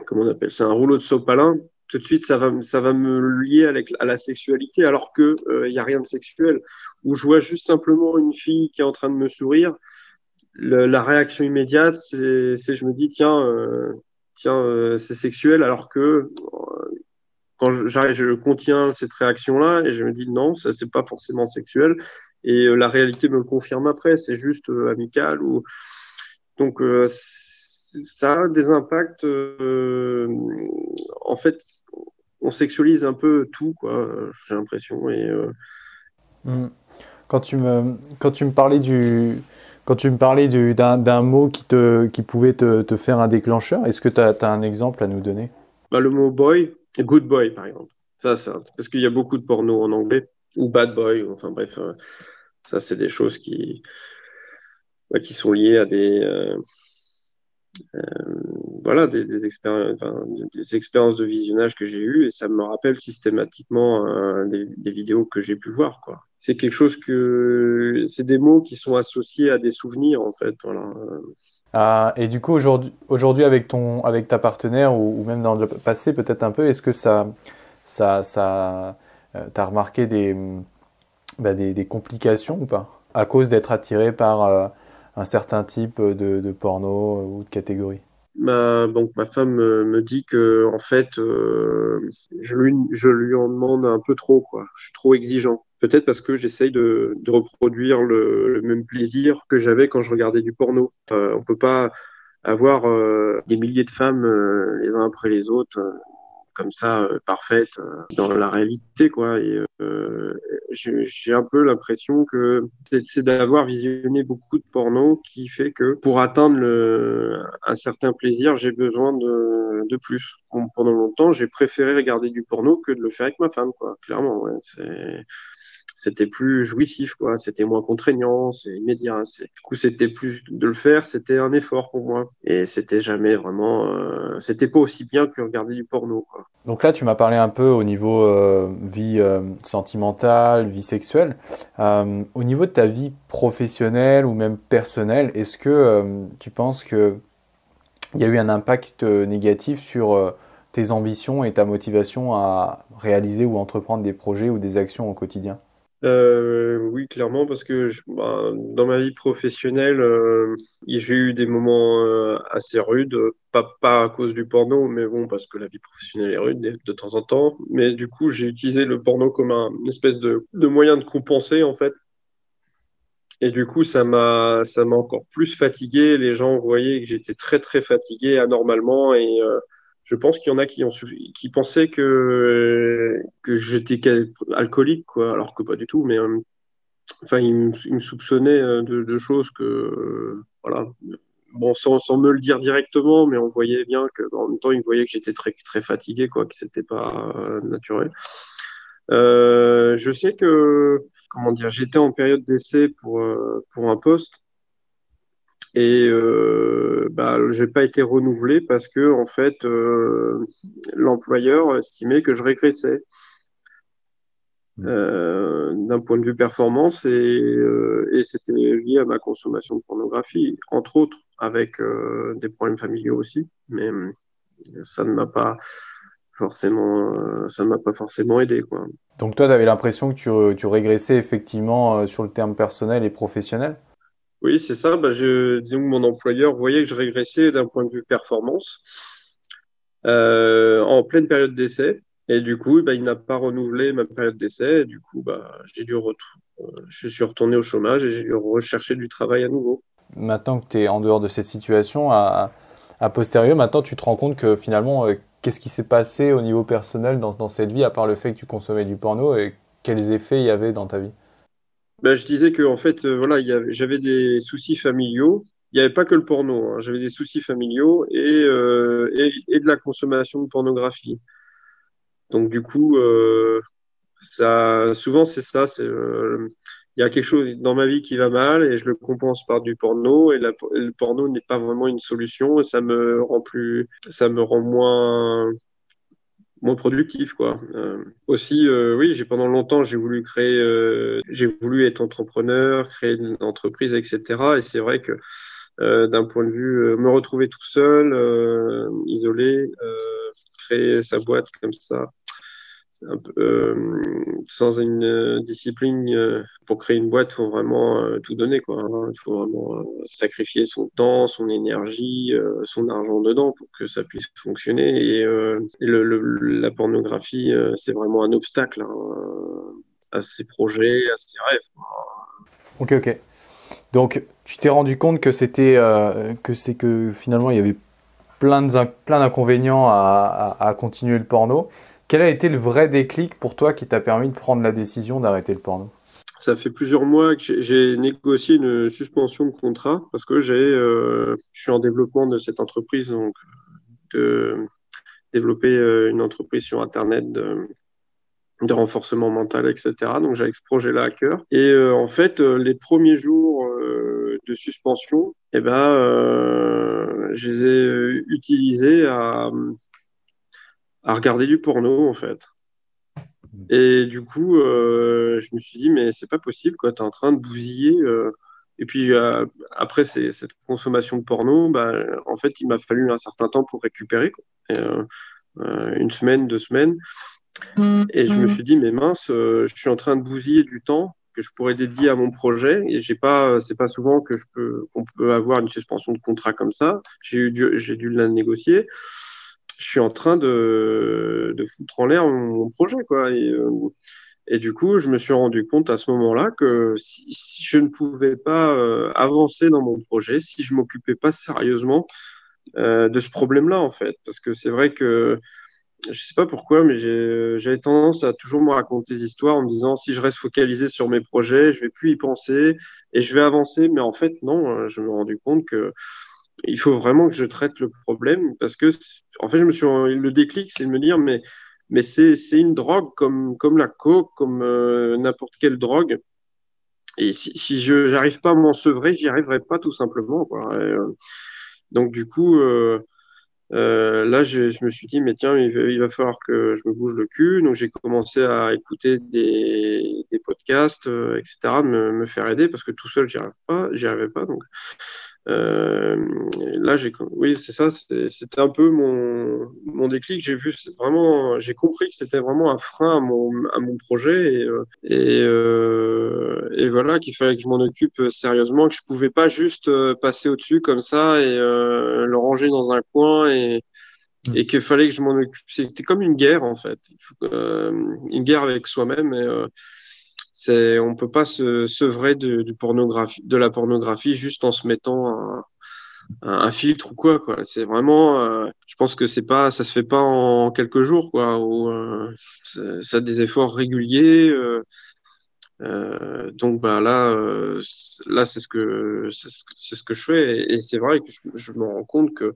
S1: comment on appelle ça, un rouleau de sopalin, tout de suite, ça va me lier à la sexualité, alors que il y a rien de sexuel. Ou je vois juste simplement une fille qui est en train de me sourire, la réaction immédiate, je me dis, c'est sexuel, alors que j'arrive, je contiens cette réaction-là et je me dis, non, ça, c'est pas forcément sexuel. Et la réalité me le confirme après, c'est juste amical ou donc, ça a des impacts. En fait, on sexualise un peu tout, quoi, j'ai l'impression.
S2: Mm. Quand tu me parlais d'un mot qui pouvait te faire un déclencheur, est-ce que tu as un exemple à nous donner?
S1: Bah, le mot boy, good boy, par exemple. Parce qu'il y a beaucoup de porno en anglais, ou bad boy, enfin bref, ça, c'est des choses ouais, qui sont liées à voilà, des expériences de visionnage que j'ai eues et ça me rappelle systématiquement des vidéos que j'ai pu voir, quoi. C'est des mots qui sont associés à des souvenirs, en fait, voilà.
S2: Ah, et du coup, aujourd'hui avec ta partenaire ou même dans le passé, peut-être un peu, est-ce que t'as remarqué des complications ou pas? À cause d'être attiré par un certain type de porno ou de catégorie?
S1: Donc ma femme me dit que en fait je lui en demande un peu trop, quoi. Je suis trop exigeant. Peut-être parce que j'essaye de reproduire le même plaisir que j'avais quand je regardais du porno. On peut pas avoir des milliers de femmes les uns après les autres comme ça parfaites dans la réalité, quoi. J'ai un peu l'impression que c'est d'avoir visionné beaucoup de porno qui fait que pour atteindre un certain plaisir, j'ai besoin de plus. Pendant longtemps, j'ai préféré regarder du porno que de le faire avec ma femme, quoi. Clairement, ouais. C'était plus jouissif, quoi. C'était moins contraignant, c'est immédiat. Du coup, c'était plus de le faire, c'était un effort pour moi. Et c'était jamais vraiment, c'était pas aussi bien que regarder du porno, quoi.
S2: Donc là, tu m'as parlé un peu au niveau vie sentimentale, vie sexuelle. Au niveau de ta vie professionnelle ou même personnelle, est-ce que tu penses que il y a eu un impact négatif sur tes ambitions et ta motivation à réaliser ou entreprendre des projets ou des actions au quotidien?
S1: Oui, clairement, parce que dans ma vie professionnelle, j'ai eu des moments assez rudes, pas à cause du porno, mais bon, parce que la vie professionnelle est rude de temps en temps. Mais du coup, j'ai utilisé le porno comme une espèce de moyen de compenser, en fait. Et du coup, ça m'a encore plus fatigué. Les gens voyaient que j'étais très, très fatigué anormalement. Je pense qu'il y en a qui pensaient que j'étais alcoolique, quoi, alors que pas du tout. Mais enfin, ils me soupçonnaient de choses que, voilà. Bon, sans me le dire directement, mais on voyait bien que, en même temps, ils voyaient que j'étais très, très fatigué, quoi, que c'était pas naturel. Je sais que, comment dire, j'étais en période d'essai pour un poste et j'ai pas été renouvelé parce que en fait l'employeur estimait que je régressais d'un point de vue performance et c'était lié à ma consommation de pornographie, entre autres, avec des problèmes familiaux aussi, mais ça ne m'a pas ça ne m'a pas forcément aidé, quoi.
S2: Donc toi, tu avais l'impression que tu régressais effectivement sur le terme personnel et professionnel?
S1: Oui, c'est ça. Disons que mon employeur voyait que je régressais d'un point de vue performance en pleine période d'essai. Et du coup, il n'a pas renouvelé ma période d'essai. Et du coup, je suis retourné au chômage et j'ai dû rechercher du travail à nouveau.
S2: Maintenant que tu es en dehors de cette situation, à posteriori, maintenant tu te rends compte que finalement, qu'est-ce qui s'est passé au niveau personnel dans cette vie, à part le fait que tu consommais du porno, et quels effets il y avait dans ta vie?
S1: Je disais que en fait, voilà, j'avais des soucis familiaux. Il n'y avait pas que le porno, hein. J'avais des soucis familiaux et de la consommation de pornographie. Donc du coup, souvent c'est ça, il y a quelque chose dans ma vie qui va mal et je le compense par du porno et le porno n'est pas vraiment une solution et ça me rend moins productif, quoi. Aussi, oui, pendant longtemps, j'ai voulu être entrepreneur, créer une entreprise, etc. Et c'est vrai que d'un point de vue, me retrouver tout seul, isolé, créer sa boîte comme ça, un peu, sans une discipline pour créer une boîte, il faut vraiment tout donner, quoi, hein. Il faut vraiment sacrifier son temps, son énergie, son argent dedans pour que ça puisse fonctionner. Et la pornographie, c'est vraiment un obstacle, hein, à ses projets, à ses rêves.
S2: Ok, ok. Donc, tu t'es rendu compte que que finalement il y avait plein d'inconvénients à continuer le porno. Quel a été le vrai déclic pour toi qui t'a permis de prendre la décision d'arrêter le porno?
S1: Ça fait plusieurs mois que j'ai négocié une suspension de contrat parce que je suis en développement de cette entreprise, donc de développer une entreprise sur Internet de renforcement mental, etc. Donc j'avais ce projet-là à cœur. Et en fait, les premiers jours de suspension, eh ben, je les ai utilisés à regarder du porno, en fait. Et du coup, je me suis dit, mais c'est pas possible, quoi. T'es en train de bousiller. Et puis, après cette consommation de porno, bah, en fait, il m'a fallu un certain temps pour récupérer, quoi. Et, une semaine, 2 semaines. Et je me suis dit, mais mince, je suis en train de bousiller du temps que je pourrais dédier à mon projet. Et c'est pas souvent qu'on peut avoir une suspension de contrat comme ça. J'ai dû la négocier. Je suis en train de foutre en l'air mon projet, quoi. Et du coup, je me suis rendu compte à ce moment-là que si je ne pouvais pas avancer dans mon projet, si je m'occupais pas sérieusement de ce problème-là, en fait, parce que c'est vrai que je sais pas pourquoi, mais j'avais tendance à toujours me raconter des histoires en me disant si je reste focalisé sur mes projets, je vais plus y penser et je vais avancer. Mais en fait, non, je me suis rendu compte que il faut vraiment que je traite le problème parce que, en fait, le déclic, c'est de me dire, mais c'est une drogue comme la coke, comme n'importe quelle drogue. Et si je j'arrive pas à m'en sevrer, j'y arriverai pas tout simplement, quoi. Donc, du coup, là, je me suis dit, mais tiens, il va falloir que je me bouge le cul. Donc, j'ai commencé à écouter des podcasts, etc., me faire aider parce que tout seul, j'y arrivais pas. Donc, euh, là, oui, c'est ça, c'était un peu mon déclic. J'ai compris que c'était vraiment un frein à mon projet et voilà, qu'il fallait que je m'en occupe sérieusement, que je pouvais pas juste passer au-dessus comme ça et le ranger dans un coin et qu'il fallait que je m'en occupe. C'était comme une guerre, en fait. Une guerre avec soi-même on peut pas se sevrer de la pornographie juste en se mettant un filtre ou quoi. C'est vraiment, je pense que ça se fait pas en quelques jours, quoi. Ça a des efforts réguliers. Donc bah là c'est ce que je fais et c'est vrai que je me rends compte que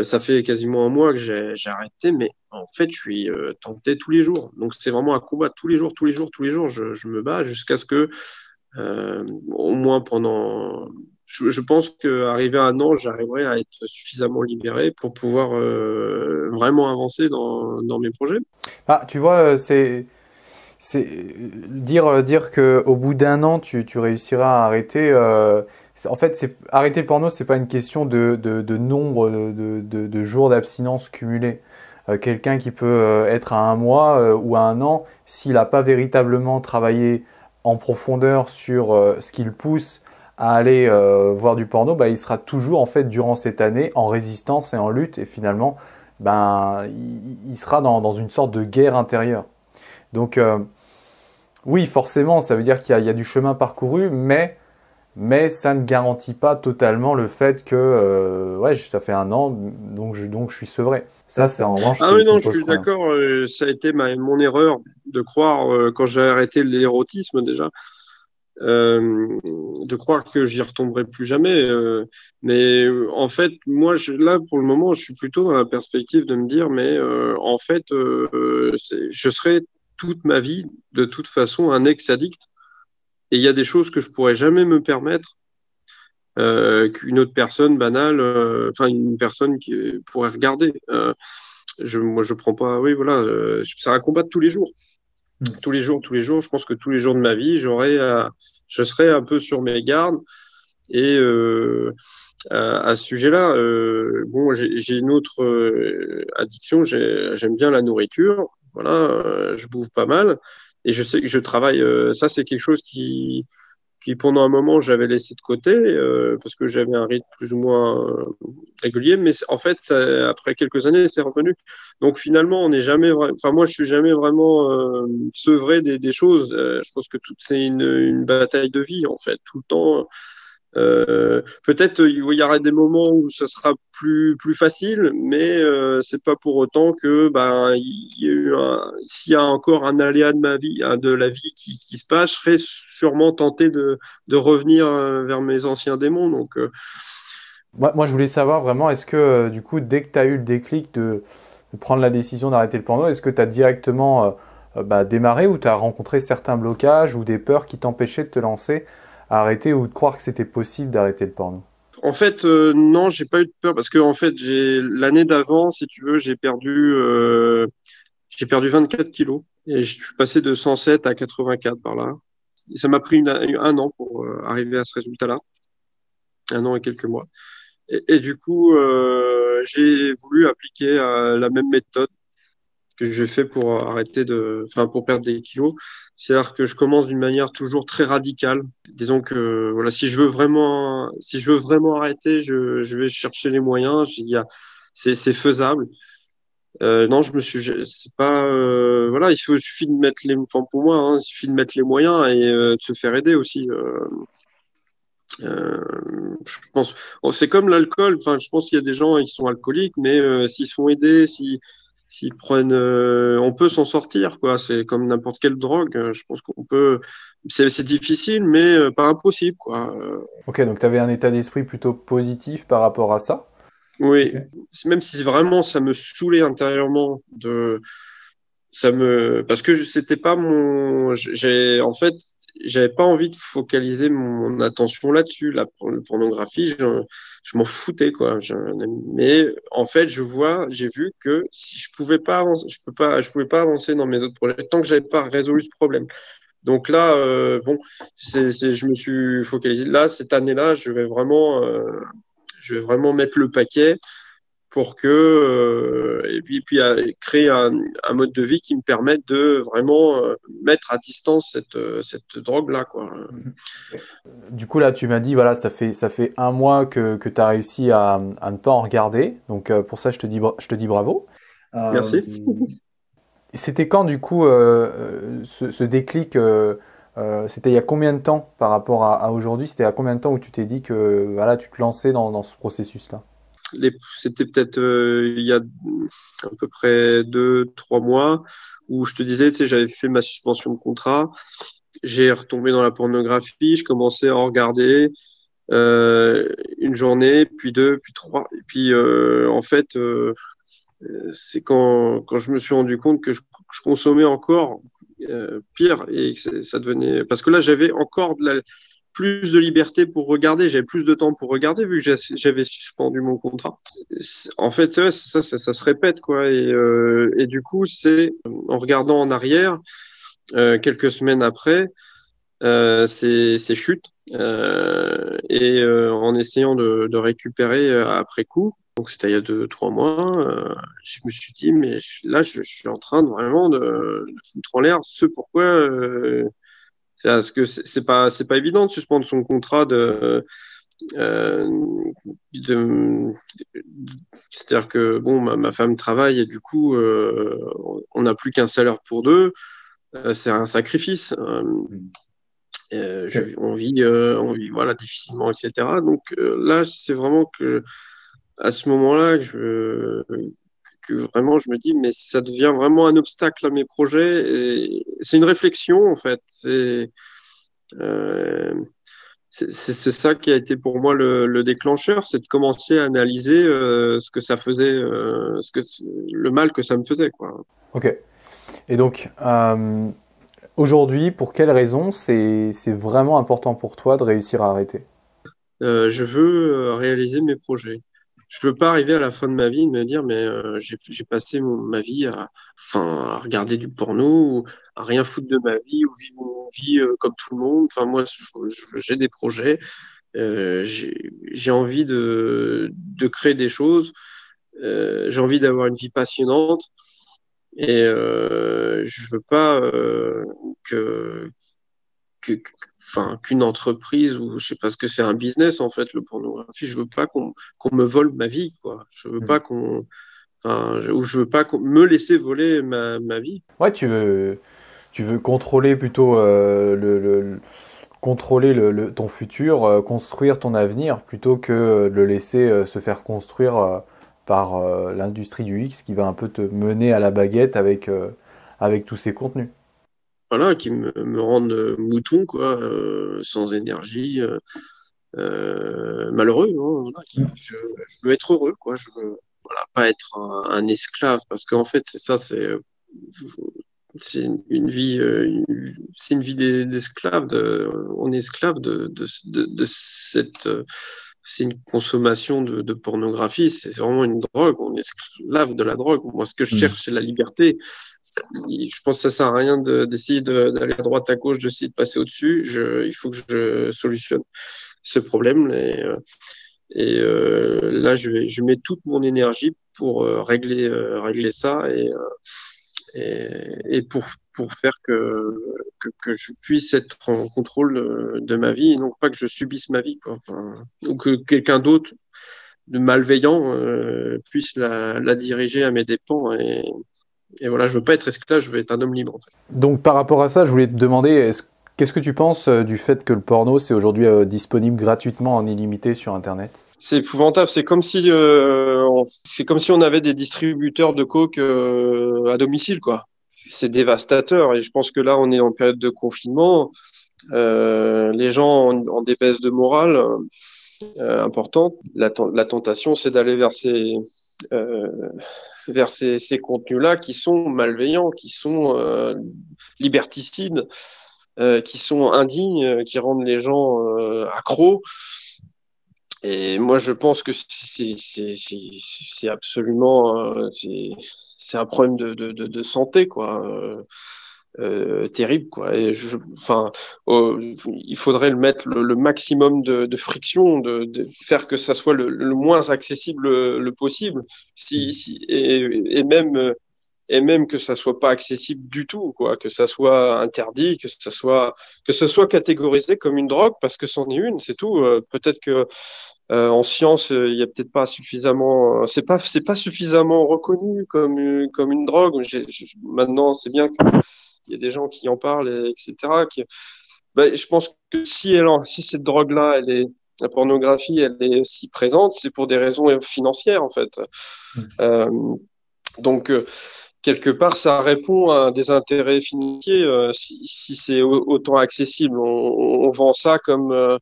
S1: ça fait quasiment un mois que j'ai arrêté, mais en fait, je suis tenté tous les jours. Donc, c'est vraiment un combat tous les jours, tous les jours, tous les jours. Je me bats jusqu'à ce que, au moins pendant. Je pense qu'arrivé à un an, j'arriverai à être suffisamment libéré pour pouvoir vraiment avancer dans mes projets.
S2: Ah, tu vois, c'est dire que au bout d'un an tu réussiras à arrêter. En fait, arrêter le porno, c'est pas une question de nombre de jours d'abstinence cumulés. Quelqu'un qui peut être à un mois ou à un an, s'il n'a pas véritablement travaillé en profondeur sur ce qui le pousse à aller voir du porno, bah, il sera toujours en fait durant cette année en résistance et en lutte et finalement, ben, il sera dans une sorte de guerre intérieure. Donc oui, forcément, ça veut dire qu'il y a du chemin parcouru, mais ça ne garantit pas totalement le fait que ouais, ça fait un an, donc je suis sevré. Ça, c'est en revanche,
S1: Ah oui,
S2: c'est
S1: non,
S2: une
S1: je
S2: fausse
S1: suis
S2: croyance.
S1: d'accord. Ça a été mon erreur de croire, quand j'ai arrêté l'érotisme déjà, de croire que j'y retomberai plus jamais. Mais en fait, moi, là, pour le moment, je suis plutôt dans la perspective de me dire, mais en fait, je serai toute ma vie, de toute façon, un ex-addict. Et il y a des choses que je pourrais jamais me permettre qu'une autre personne banale, enfin une personne qui pourrait regarder. Moi, je prends pas. Oui, voilà, c'est un combat de tous les jours. Tous les jours, tous les jours. Je pense que tous les jours de ma vie, je serais un peu sur mes gardes. Et à ce sujet-là, bon, j'ai une autre addiction. J'aime bien la nourriture. Voilà, je bouffe pas mal. Et je sais que je travaille. Ça, c'est quelque chose qui pendant un moment j'avais laissé de côté parce que j'avais un rythme plus ou moins régulier, mais en fait après quelques années c'est revenu. Donc finalement on n'est jamais, enfin moi je suis jamais vraiment sevré des choses. Je pense que tout c'est une bataille de vie en fait, tout le temps. Peut-être il y aura des moments où ça sera plus facile, mais c'est pas pour autant que ben s'il y a encore un aléa de ma vie, de la vie qui se passe, je serais sûrement tenté de revenir vers mes anciens démons. Donc
S2: Moi, je voulais savoir vraiment, est-ce que du coup, dès que tu as eu le déclic de prendre la décision d'arrêter le porno, est-ce que tu as directement démarré ou tu as rencontré certains blocages ou des peurs qui t'empêchaient de te lancer à arrêter ou de croire que c'était possible d'arrêter le porno?
S1: en fait, non, j'ai pas eu de peur parce que en fait, j'ai l'année d'avant, si tu veux, j'ai perdu 24 kilos et je suis passé de 107 à 84 par là. Et ça m'a pris un an pour arriver à ce résultat-là, un an et quelques mois. Et du coup, j'ai voulu appliquer la même méthode que j'ai fait pour enfin, pour perdre des kilos. C'est-à-dire que je commence d'une manière toujours très radicale. Disons que, voilà, si je veux vraiment arrêter, je vais chercher les moyens. C'est faisable. Non, c'est pas, voilà, suffit de mettre enfin, pour moi, hein, il suffit de mettre les moyens et de se faire aider aussi. Euh, je pense, c'est comme l'alcool. Enfin, je pense qu'il y a des gens qui sont alcooliques, mais s'ils se font aider, s'ils prennent, on peut s'en sortir, quoi. C'est comme n'importe quelle drogue. Je pense qu'on peut. C'est difficile, mais pas impossible, quoi.
S2: Ok, donc tu avais un état d'esprit plutôt positif par rapport à ça.
S1: Oui,
S2: Ok.
S1: même si vraiment ça me saoulait intérieurement parce que c'était pas en fait, j'avais pas envie de focaliser mon attention là-dessus, la pornographie, je m'en foutais, quoi. Mais en fait, j'ai vu que si je pouvais pas avancer, je pouvais pas avancer dans mes autres projets tant que j'avais pas résolu ce problème. Donc là, bon, je me suis focalisé. Là, cette année-là, je vais vraiment mettre le paquet pour que et puis créer un mode de vie qui me permette de vraiment mettre à distance cette drogue-là, quoi.
S2: Du coup, là, tu m'as dit, voilà, ça fait un mois que tu as réussi à ne pas en regarder. Donc, pour ça, je te dis bravo. Euh,
S1: Merci.
S2: C'était quand, du coup, ce déclic c'était il y a combien de temps par rapport à aujourd'hui? C'était à combien de temps où tu t'es dit que voilà, tu te lançais dans ce processus-là?
S1: C'était peut-être il y a à peu près 2, 3 mois où je te disais, tu sais, j'avais fait ma suspension de contrat, j'ai retombé dans la pornographie, je commençais à en regarder une journée, puis deux, puis trois, et puis en fait, c'est quand je me suis rendu compte que je consommais encore pire et que ça devenait parce que là j'avais encore plus de liberté pour regarder, j'avais plus de temps pour regarder vu que j'avais suspendu mon contrat. En fait, ça se répète, quoi. Et du coup, c'est en regardant en arrière, quelques semaines après, c'est chute. En essayant de récupérer après coup, donc c'était il y a 2, 3 mois, je me suis dit, mais là, je suis en train de vraiment de foutre en l'air ce pourquoi. Parce que c'est pas évident de suspendre son contrat euh, de, c'est-à-dire que bon, ma femme travaille et du coup, on n'a plus qu'un salaire pour deux. C'est un sacrifice. On vit difficilement, etc. Donc là, c'est vraiment que à ce moment-là que vraiment je me dis, mais ça devient vraiment un obstacle à mes projets. Et c'est une réflexion en fait. Euh, c'est ça qui a été pour moi le déclencheur, c'est de commencer à analyser ce que ça faisait, le mal que ça me faisait, quoi.
S2: Ok. Et donc, aujourd'hui, pour quelles raisons c'est vraiment important pour toi de réussir à arrêter?
S1: Je veux réaliser mes projets. Je veux pas arriver à la fin de ma vie et me dire, mais j'ai passé ma vie à regarder du porno, ou à rien foutre de ma vie, ou vivre une vie comme tout le monde. Enfin, moi, j'ai des projets. J'ai envie de créer des choses. J'ai envie d'avoir une vie passionnante. Et je veux pas que, que, qu'une entreprise, ou je sais pas ce que c'est, un business en fait, le pornographie. Je veux pas qu'on me vole ma vie, quoi. Je veux pas je veux pas me laisser voler ma vie.
S2: Ouais, tu veux contrôler plutôt contrôler ton futur, construire ton avenir, plutôt que le laisser se faire construire par l'industrie du X qui va un peu te mener à la baguette avec tous ces contenus.
S1: Voilà, qui me rendent mouton, quoi, sans énergie, malheureux, hein, voilà, je veux être heureux, quoi. Je veux, voilà, pas être un esclave, parce qu'en fait, c'est ça, c'est une vie, c'est une vie d'esclave. On est esclave de cette. C'est une consommation de pornographie, c'est vraiment une drogue. On est esclave de la drogue. Moi, ce que je
S2: Mm.
S1: cherche, c'est la liberté. Je pense que ça sert à rien d'essayer d'aller à droite, à gauche, d'essayer de passer au-dessus. Il faut que je solutionne ce problème. Là, je mets toute mon énergie pour régler ça, et pour faire que je puisse être en contrôle de ma vie, et non pas que je subisse ma vie, quoi. Enfin, ou que quelqu'un d'autre de malveillant puisse la diriger à mes dépens. Et voilà, je veux pas être esclave, je veux être un homme libre, en fait.
S2: Donc par rapport à ça, je voulais te demander, qu'est-ce que tu penses du fait que le porno c'est aujourd'hui disponible gratuitement en illimité sur Internet?
S1: C'est épouvantable. C'est comme si on avait des distributeurs de coke à domicile, quoi. C'est dévastateur. Et je pense que là, on est en période de confinement. Les gens ont des baisses de morale importantes. La tentation, c'est d'aller euh, vers ces contenus-là qui sont malveillants, qui sont liberticides, qui sont indignes, qui rendent les gens accros. Et moi, je pense que c'est absolument c'est un problème de santé, quoi, terrible, quoi. Enfin, il faudrait le mettre le maximum de friction, de faire que ça soit le moins accessible le possible, et même que ça soit pas accessible du tout, quoi, que ça soit interdit, que ça soit catégorisé comme une drogue, parce que c'en est une, c'est tout. Peut-être que en science, il y a peut-être pas suffisamment, c'est pas suffisamment reconnu comme une drogue. Maintenant, c'est bien qu'il y a des gens qui en parlent, etc. Ben, je pense que si cette drogue-là, la pornographie, elle est si présente, c'est pour des raisons financières, en fait. Euh, donc, quelque part, ça répond à des intérêts financiers. Si c'est autant accessible, on vend ça comme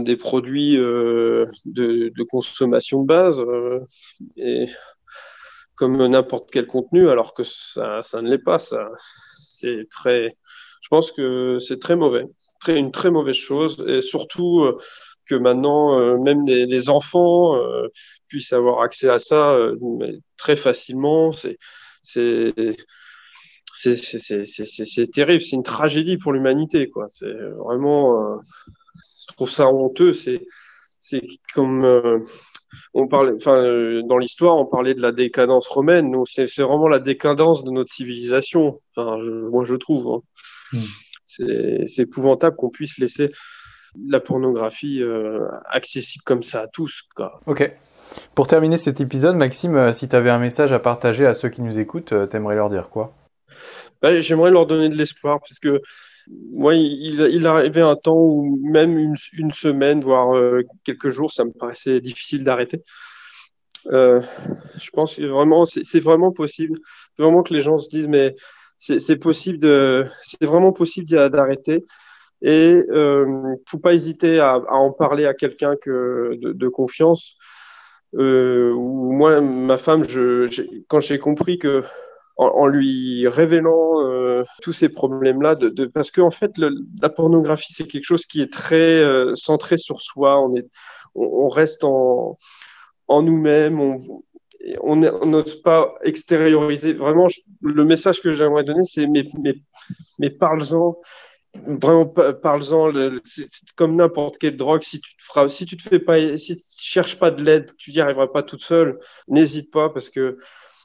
S1: des produits de consommation de base, et comme n'importe quel contenu, alors que ça ne l'est pas. Je pense que c'est très mauvais, une très mauvaise chose, et surtout que maintenant, même les enfants puissent avoir accès à ça mais très facilement. C'est, c'est terrible, c'est une tragédie pour l'humanité, quoi. C'est vraiment, je trouve ça honteux. C'est comme on parlait, dans l'histoire, on parlait de la décadence romaine. Nous, c'est vraiment la décadence de notre civilisation. Enfin, moi, je trouve, hein.
S2: Mm.
S1: C'est épouvantable qu'on puisse laisser la pornographie accessible comme ça à tous, quoi.
S2: Ok. Pour terminer cet épisode, Maxime, si tu avais un message à partager à ceux qui nous écoutent, t'aimerais leur dire quoi?
S1: Ben, j'aimerais leur donner de l'espoir, parce que moi, il arrivait un temps où même une semaine, voire quelques jours, ça me paraissait difficile d'arrêter. Euh, je pense que vraiment, c'est vraiment possible. Vraiment que les gens se disent, mais c'est vraiment possible d'arrêter. Et faut pas hésiter à en parler à quelqu'un de confiance. Moi, ma femme, quand j'ai compris que en lui révélant tous ces problèmes-là, parce que en fait, la pornographie, c'est quelque chose qui est très centré sur soi. On reste en nous-mêmes, on n'ose pas extérioriser. Vraiment, le message que j'aimerais donner, c'est mais parle-en. Vraiment, parle-en. C'est comme n'importe quelle drogue. Si tu te fais pas, si tu cherches pas de l'aide, tu n'y arriveras pas toute seule. N'hésite pas parce que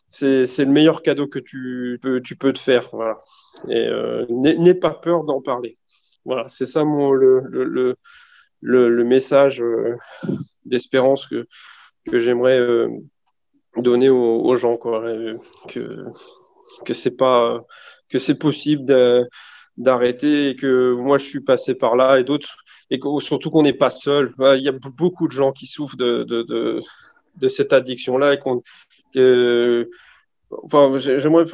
S1: c'est le meilleur cadeau que tu peux te faire. Voilà. Et n'aie pas peur d'en parler. Voilà, c'est ça le message d'espérance que j'aimerais donner aux gens, quoi. Que, que c'est pas, que c'est possible d'arrêter et que moi je suis passé par là et d'autres, et surtout qu'on n'est pas seul. Il y a beaucoup de gens qui souffrent de cette addiction-là et enfin, j'aimerais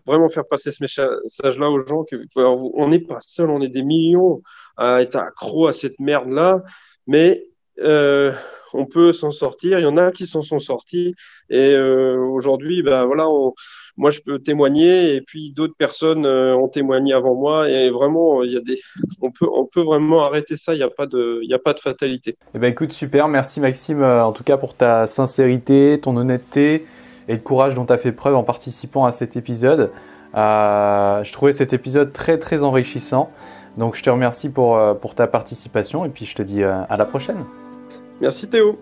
S1: vraiment faire passer ce message-là aux gens on n'est pas seul, on est des millions à être accro à cette merde-là, mais on peut s'en sortir. Il y en a qui s'en sont sortis et aujourd'hui, ben voilà, moi je peux témoigner et puis d'autres personnes ont témoigné avant moi et vraiment, on peut vraiment arrêter ça. Il y a pas de fatalité.
S2: Eh ben écoute, super, merci Maxime en tout cas pour ta sincérité, ton honnêteté et le courage dont tu as fait preuve en participant à cet épisode. Je trouvais cet épisode très très enrichissant. Donc je te remercie pour ta participation et puis je te dis à la prochaine.
S1: Merci Théo.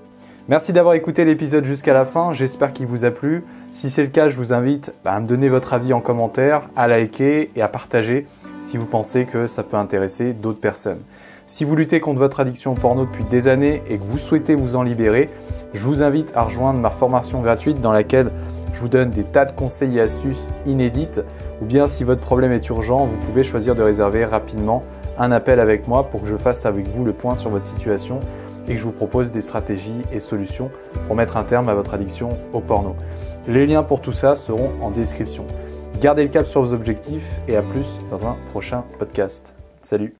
S2: Merci d'avoir écouté l'épisode jusqu'à la fin, j'espère qu'il vous a plu. Si c'est le cas, je vous invite à me donner votre avis en commentaire, à liker et à partager si vous pensez que ça peut intéresser d'autres personnes. Si vous luttez contre votre addiction au porno depuis des années et que vous souhaitez vous en libérer, je vous invite à rejoindre ma formation gratuite dans laquelle je vous donne des tas de conseils et astuces inédites. Ou bien si votre problème est urgent, vous pouvez choisir de réserver rapidement un appel avec moi pour que je fasse avec vous le point sur votre situation et que je vous propose des stratégies et solutions pour mettre un terme à votre addiction au porno. Les liens pour tout ça seront en description. Gardez le cap sur vos objectifs et à plus dans un prochain podcast. Salut!